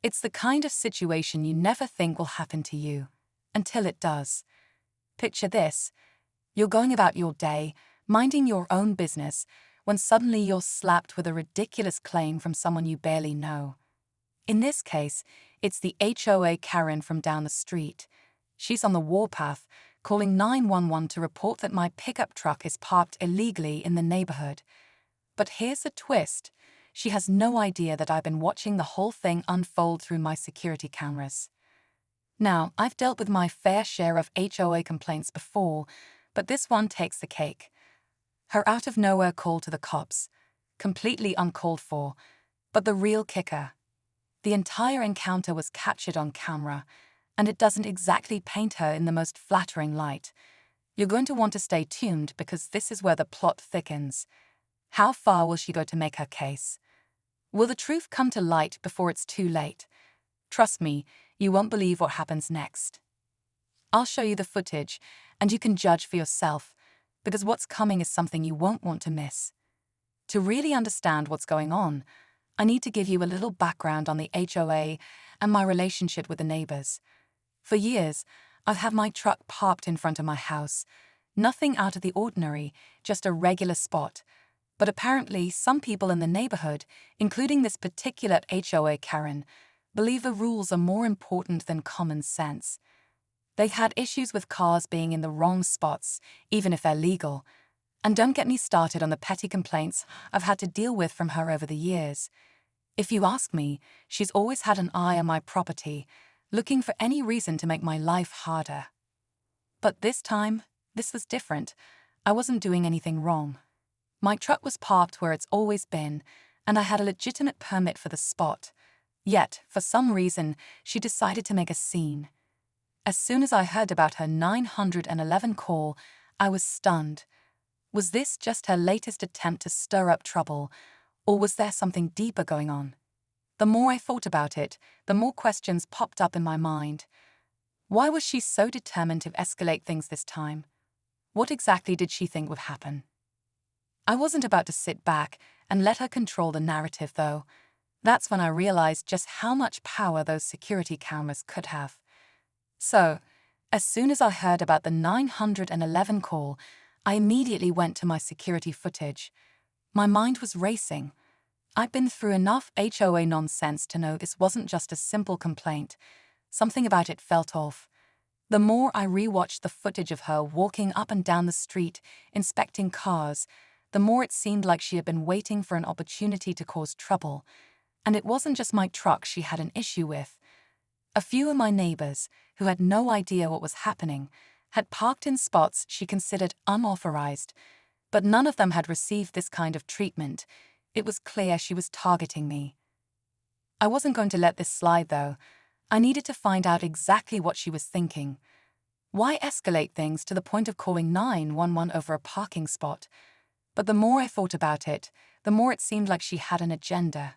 It's the kind of situation you never think will happen to you, until it does. Picture this. You're going about your day, minding your own business, when suddenly you're slapped with a ridiculous claim from someone you barely know. In this case, it's the HOA Karen from down the street. She's on the warpath, calling 911 to report that my pickup truck is parked illegally in the neighborhood. But here's the twist. She has no idea that I've been watching the whole thing unfold through my security cameras. Now, I've dealt with my fair share of HOA complaints before, but this one takes the cake. Her out-of-nowhere call to the cops. Completely uncalled for. But the real kicker. The entire encounter was captured on camera, and it doesn't exactly paint her in the most flattering light. You're going to want to stay tuned because this is where the plot thickens. How far will she go to make her case? Will the truth come to light before it's too late? Trust me, you won't believe what happens next. I'll show you the footage, and you can judge for yourself, because what's coming is something you won't want to miss. To really understand what's going on, I need to give you a little background on the HOA and my relationship with the neighbors. For years, I've had my truck parked in front of my house. Nothing out of the ordinary, just a regular spot. But apparently, some people in the neighborhood, including this particular HOA Karen, believe the rules are more important than common sense. They had issues with cars being in the wrong spots, even if they're legal. And don't get me started on the petty complaints I've had to deal with from her over the years. If you ask me, she's always had an eye on my property, looking for any reason to make my life harder. But this time, this was different. I wasn't doing anything wrong. My truck was parked where it's always been, and I had a legitimate permit for the spot. Yet, for some reason, she decided to make a scene. As soon as I heard about her 911 call, I was stunned. Was this just her latest attempt to stir up trouble, or was there something deeper going on? The more I thought about it, the more questions popped up in my mind. Why was she so determined to escalate things this time? What exactly did she think would happen? I wasn't about to sit back and let her control the narrative, though. That's when I realized just how much power those security cameras could have. So, as soon as I heard about the 911 call, I immediately went to my security footage. My mind was racing. I'd been through enough HOA nonsense to know this wasn't just a simple complaint. Something about it felt off. The more I rewatched the footage of her walking up and down the street, inspecting cars, the more it seemed like she had been waiting for an opportunity to cause trouble. And it wasn't just my truck she had an issue with. A few of my neighbors, who had no idea what was happening, had parked in spots she considered unauthorized, but none of them had received this kind of treatment. It was clear she was targeting me. I wasn't going to let this slide, though. I needed to find out exactly what she was thinking. Why escalate things to the point of calling 911 over a parking spot? But the more I thought about it, the more it seemed like she had an agenda.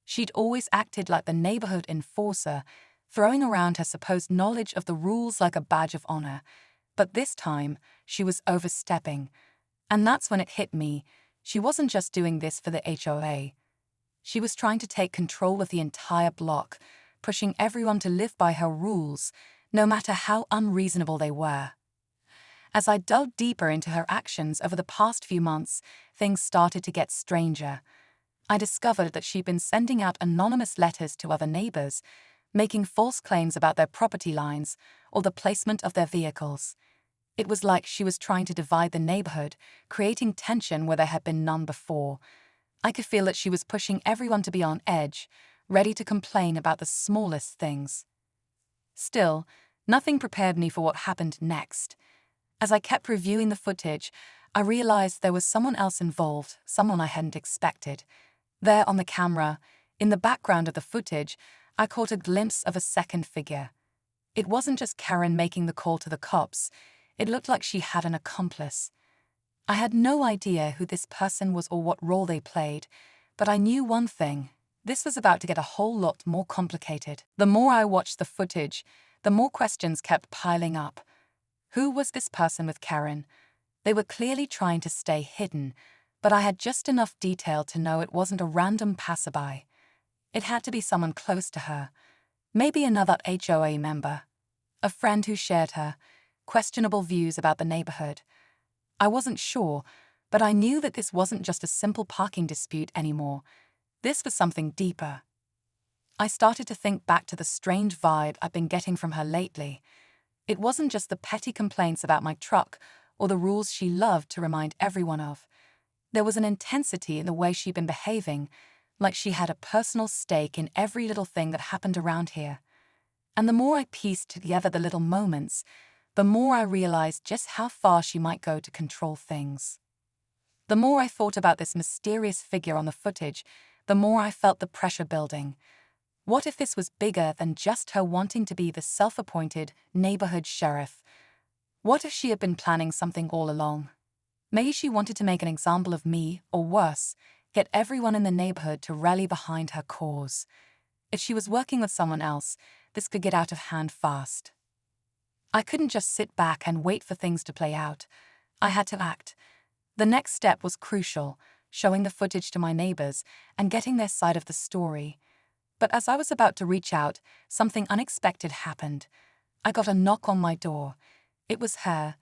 She'd always acted like the neighborhood enforcer, throwing around her supposed knowledge of the rules like a badge of honor. But this time, she was overstepping. And that's when it hit me. She wasn't just doing this for the HOA. She was trying to take control of the entire block, pushing everyone to live by her rules, no matter how unreasonable they were. As I dug deeper into her actions over the past few months, things started to get stranger. I discovered that she'd been sending out anonymous letters to other neighbors, making false claims about their property lines or the placement of their vehicles. It was like she was trying to divide the neighborhood, creating tension where there had been none before. I could feel that she was pushing everyone to be on edge, ready to complain about the smallest things. Still, nothing prepared me for what happened next. As I kept reviewing the footage, I realized there was someone else involved, someone I hadn't expected. There on the camera, in the background of the footage, I caught a glimpse of a second figure. It wasn't just Karen making the call to the cops. It looked like she had an accomplice. I had no idea who this person was or what role they played, but I knew one thing. This was about to get a whole lot more complicated. The more I watched the footage, the more questions kept piling up. Who was this person with Karen? They were clearly trying to stay hidden, but I had just enough detail to know it wasn't a random passerby. It had to be someone close to her, maybe another HOA member, a friend who shared her questionable views about the neighborhood. I wasn't sure, but I knew that this wasn't just a simple parking dispute anymore. This was something deeper. I started to think back to the strange vibe I'd been getting from her lately. It wasn't just the petty complaints about my truck or the rules she loved to remind everyone of. There was an intensity in the way she'd been behaving, like she had a personal stake in every little thing that happened around here. And the more I pieced together the little moments, the more I realized just how far she might go to control things. The more I thought about this mysterious figure on the footage, the more I felt the pressure building. What if this was bigger than just her wanting to be the self-appointed neighborhood sheriff? What if she had been planning something all along? Maybe she wanted to make an example of me, or worse, get everyone in the neighborhood to rally behind her cause. If she was working with someone else, this could get out of hand fast. I couldn't just sit back and wait for things to play out. I had to act. The next step was crucial, showing the footage to my neighbors and getting their side of the story. But as I was about to reach out, something unexpected happened. I got a knock on my door. It was her,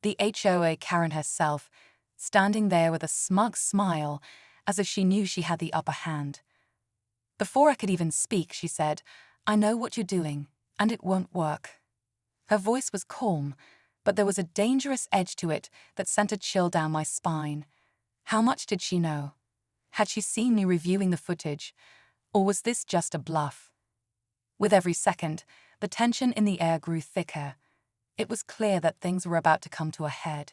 the HOA Karen herself, standing there with a smug smile, as if she knew she had the upper hand. Before I could even speak, she said, "I know what you're doing, and it won't work." Her voice was calm, but there was a dangerous edge to it that sent a chill down my spine. How much did she know? Had she seen me reviewing the footage? Or was this just a bluff? With every second, the tension in the air grew thicker. It was clear that things were about to come to a head.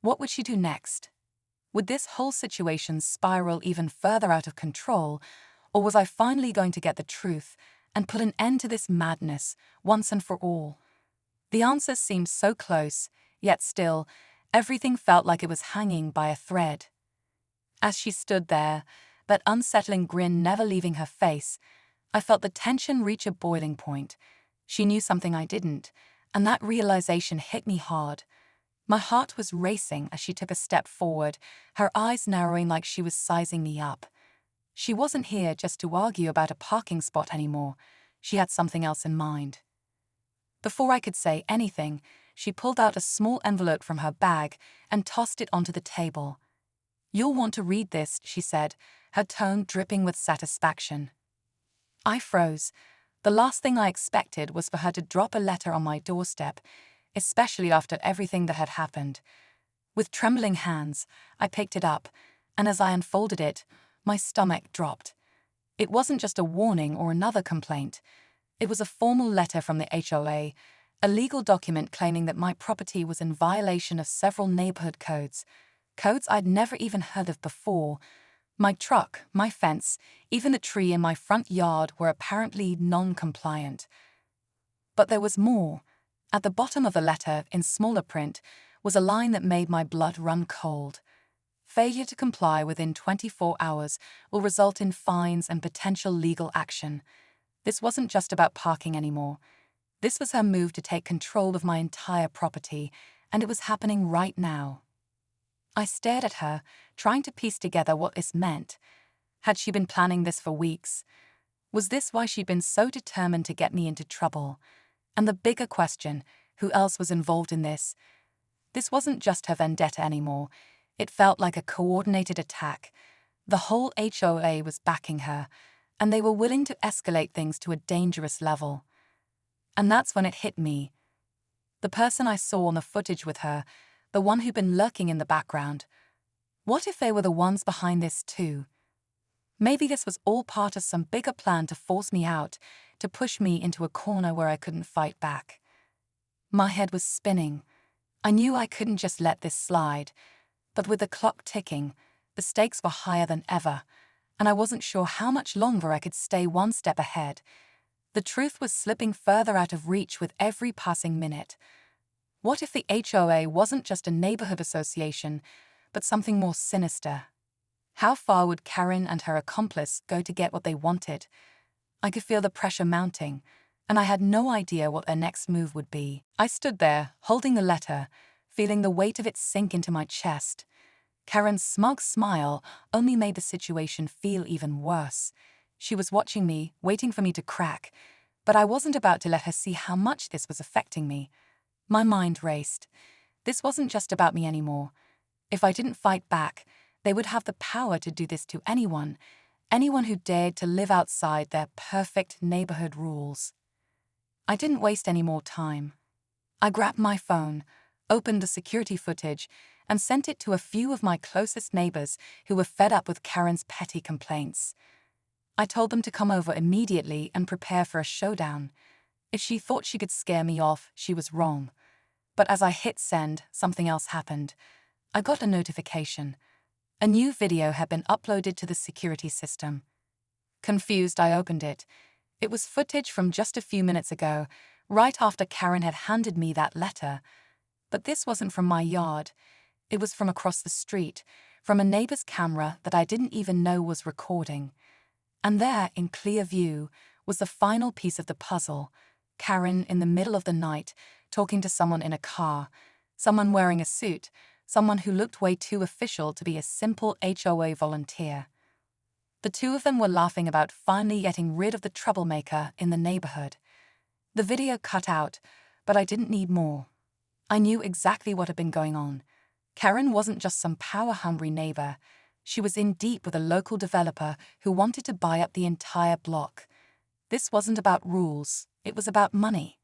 What would she do next? Would this whole situation spiral even further out of control, or was I finally going to get the truth and put an end to this madness once and for all? The answers seemed so close, yet still, everything felt like it was hanging by a thread. As she stood there, that unsettling grin never leaving her face, I felt the tension reach a boiling point. She knew something I didn't, and that realization hit me hard. My heart was racing as she took a step forward, her eyes narrowing like she was sizing me up. She wasn't here just to argue about a parking spot anymore. She had something else in mind. Before I could say anything, she pulled out a small envelope from her bag and tossed it onto the table. "You'll want to read this," she said, her tone dripping with satisfaction. I froze. The last thing I expected was for her to drop a letter on my doorstep, especially after everything that had happened. With trembling hands, I picked it up, and as I unfolded it, my stomach dropped. It wasn't just a warning or another complaint. It was a formal letter from the HOA, a legal document claiming that my property was in violation of several neighborhood codes I'd never even heard of before. My truck, my fence, even the tree in my front yard were apparently non-compliant. But there was more. At the bottom of the letter, in smaller print, was a line that made my blood run cold. Failure to comply within 24 hours will result in fines and potential legal action. This wasn't just about parking anymore. This was her move to take control of my entire property, and it was happening right now. I stared at her, trying to piece together what this meant. Had she been planning this for weeks? Was this why she'd been so determined to get me into trouble? And the bigger question, who else was involved in this? This wasn't just her vendetta anymore. It felt like a coordinated attack. The whole HOA was backing her, and they were willing to escalate things to a dangerous level. And that's when it hit me. The person I saw on the footage with her, the one who'd been lurking in the background. What if they were the ones behind this too? Maybe this was all part of some bigger plan to force me out, to push me into a corner where I couldn't fight back. My head was spinning. I knew I couldn't just let this slide. But with the clock ticking, the stakes were higher than ever, and I wasn't sure how much longer I could stay one step ahead. The truth was slipping further out of reach with every passing minute. What if the HOA wasn't just a neighborhood association, but something more sinister? How far would Karen and her accomplice go to get what they wanted? I could feel the pressure mounting, and I had no idea what their next move would be. I stood there, holding the letter, feeling the weight of it sink into my chest. Karen's smug smile only made the situation feel even worse. She was watching me, waiting for me to crack, but I wasn't about to let her see how much this was affecting me. My mind raced. This wasn't just about me anymore. If I didn't fight back, they would have the power to do this to anyone who dared to live outside their perfect neighborhood rules. I didn't waste any more time. I grabbed my phone, opened the security footage, and sent it to a few of my closest neighbors who were fed up with Karen's petty complaints. I told them to come over immediately and prepare for a showdown. If she thought she could scare me off, she was wrong. But as I hit send, something else happened. I got a notification. A new video had been uploaded to the security system. Confused, I opened it. It was footage from just a few minutes ago, right after Karen had handed me that letter. But this wasn't from my yard. It was from across the street, from a neighbor's camera that I didn't even know was recording. And there, in clear view, was the final piece of the puzzle. Karen, in the middle of the night, talking to someone in a car, someone wearing a suit, someone who looked way too official to be a simple HOA volunteer. The two of them were laughing about finally getting rid of the troublemaker in the neighborhood. The video cut out, but I didn't need more. I knew exactly what had been going on. Karen wasn't just some power-hungry neighbor. She was in deep with a local developer who wanted to buy up the entire block. This wasn't about rules, it was about money.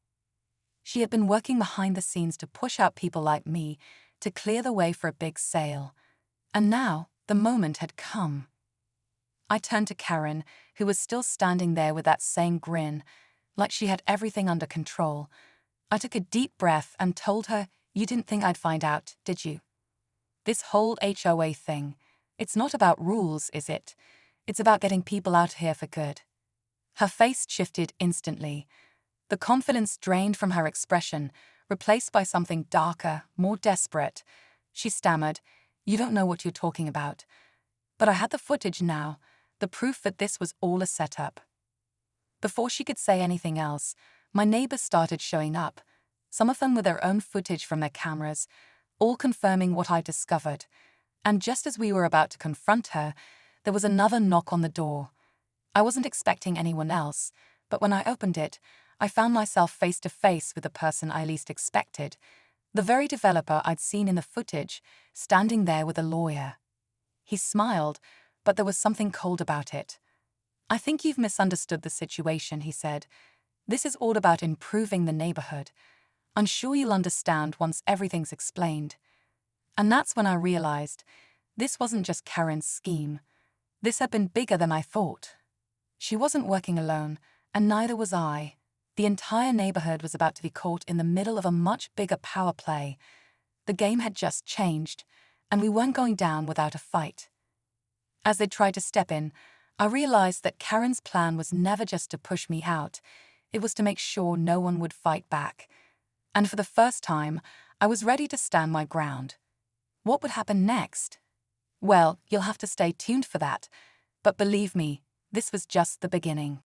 She had been working behind the scenes to push out people like me, to clear the way for a big sale. And now, the moment had come. I turned to Karen, who was still standing there with that same grin, like she had everything under control. I took a deep breath and told her, "You didn't think I'd find out, did you? This whole HOA thing, it's not about rules, is it? It's about getting people out here for good." Her face shifted instantly. The confidence drained from her expression, replaced by something darker, more desperate. She stammered, "You don't know what you're talking about." But I had the footage now, the proof that this was all a setup. Before she could say anything else, my neighbors started showing up, some of them with their own footage from their cameras, all confirming what I discovered. And just as we were about to confront her, there was another knock on the door. I wasn't expecting anyone else, but when I opened it, I found myself face to face with the person I least expected, the very developer I'd seen in the footage, standing there with a lawyer. He smiled, but there was something cold about it. "I think you've misunderstood the situation," he said. "This is all about improving the neighborhood. I'm sure you'll understand once everything's explained." And that's when I realized this wasn't just Karen's scheme. This had been bigger than I thought. She wasn't working alone, and neither was I. The entire neighborhood was about to be caught in the middle of a much bigger power play. The game had just changed, and we weren't going down without a fight. As they tried to step in, I realized that Karen's plan was never just to push me out. It was to make sure no one would fight back. And for the first time, I was ready to stand my ground. What would happen next? Well, you'll have to stay tuned for that. But believe me, this was just the beginning.